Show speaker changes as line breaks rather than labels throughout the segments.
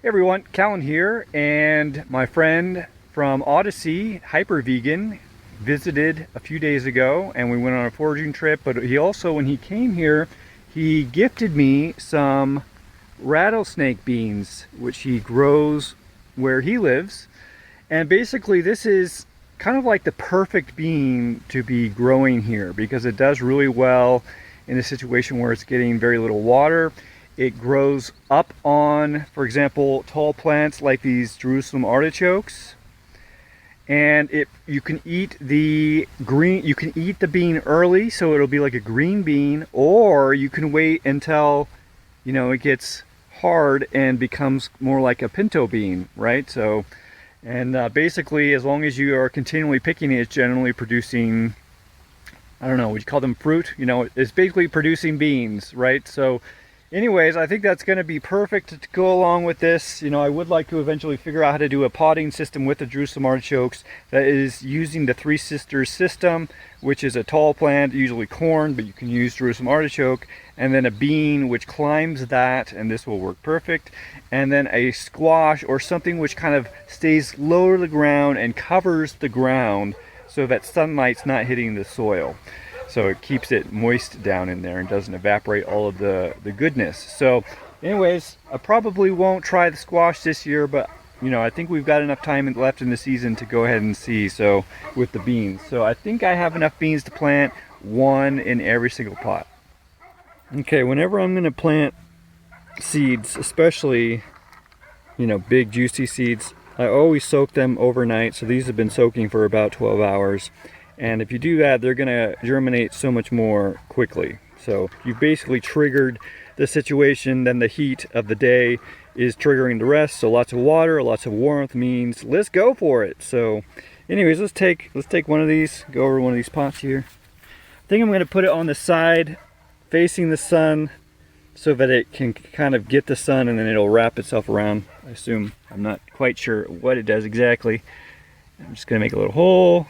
Hey everyone, Cahlen here, and my friend from Odysee, HyperVegan, visited a few days ago, and we went on a foraging trip. But he also, when he came here, he gifted me some rattlesnake beans, which he grows where he lives. And basically this is kind of like the perfect bean to be growing here because it does really well in a situation where it's getting very little water. It grows up on, for example, tall plants like these Jerusalem artichokes. And you can eat the bean early, so it'll be like a green bean, or you can wait until, it gets hard and becomes more like a pinto bean, right? So, and basically, as long as you are continually picking it, it's generally producing, I don't know, would you call them fruit? It's basically producing beans, right? So anyways, I think that's going to be perfect to go along with this. I would like to eventually figure out how to do a potting system with the Jerusalem artichokes that is using the Three Sisters system, which is a tall plant, usually corn, but you can use Jerusalem artichoke, and then a bean which climbs that, and this will work perfect, and then a squash or something which kind of stays low to the ground and covers the ground so that sunlight's not hitting the soil. So it keeps it moist down in there and doesn't evaporate all of the goodness. So anyways, I probably won't try the squash this year, but I think we've got enough time left in the season to go ahead and see. So with the beans, so I think I have enough beans to plant one in every single pot. Okay, whenever I'm going to plant seeds, especially big juicy seeds, I always soak them overnight. So these have been soaking for about 12 hours. And if you do that, they're going to germinate so much more quickly. So you've basically triggered the situation, then the heat of the day is triggering the rest. So lots of water, lots of warmth means let's go for it. So anyways, let's take one of these, go over one of these pots here. I think I'm going to put it on the side facing the sun so that it can kind of get the sun, and then it'll wrap itself around. I assume, I'm not quite sure what it does exactly. I'm just going to make a little hole.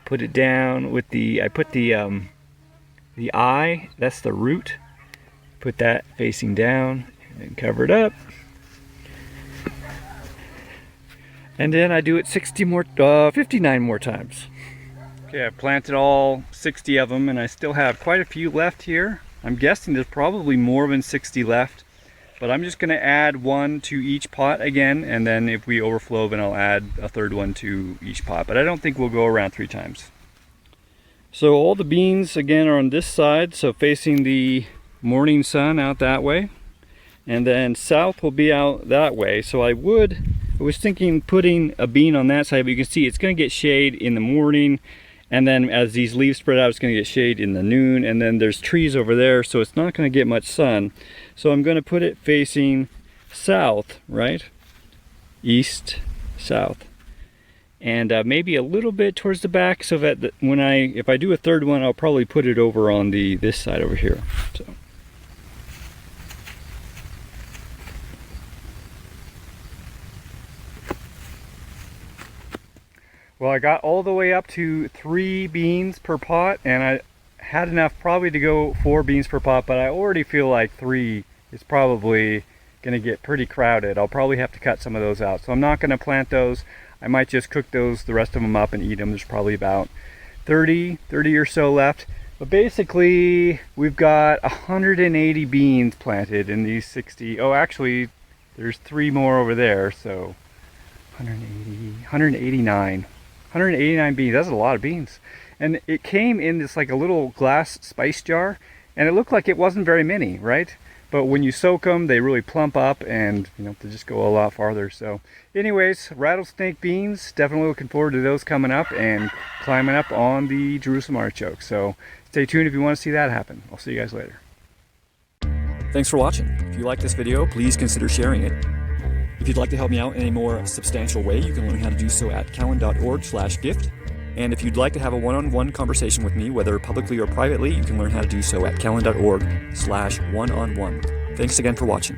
Put it down with I put the eye, that's the root. Put that facing down and cover it up. And then I do it 59 more times. Okay, I've planted all 60 of them, and I still have quite a few left here. I'm guessing there's probably more than 60 left, but I'm just going to add one to each pot again, and then if we overflow, then I'll add a third one to each pot. But I don't think we'll go around 3 times. So all the beans again are on this side, so facing the morning sun out that way, and then south will be out that way. So I was thinking putting a bean on that side, but you can see it's going to get shade in the morning, and then as these leaves spread out, it's going to get shade in the noon, and then there's trees over there, so it's not going to get much sun. So I'm going to put it facing south, right? East, south. And maybe a little bit towards the back, so that if I do a third one, I'll probably put it over on this side over here. So. Well, I got all the way up to 3 beans per pot, and I had enough probably to go 4 beans per pot, but I already feel like 3 is probably going to get pretty crowded. I'll probably have to cut some of those out. So I'm not going to plant those. I might just cook the rest of them up and eat them. There's probably about 30 or so left. But basically, we've got 180 beans planted in these 60. Oh, actually, there's 3 more over there. So 189 beans. That's a lot of beans. And it came in this like a little glass spice jar, and it looked like it wasn't very many, right? But when you soak them, they really plump up, and they just go a lot farther. So anyways, rattlesnake beans, definitely looking forward to those coming up and climbing up on the Jerusalem artichoke. So stay tuned if you want to see that happen. I'll see you guys later.
Thanks for watching. If you like this video, please consider sharing it. If you'd like to help me out in a more substantial way, you can learn how to do so at cahlen.org/gift. And if you'd like to have a one-on-one conversation with me, whether publicly or privately, you can learn how to do so at cahlen.org/one-on-one. Thanks again for watching.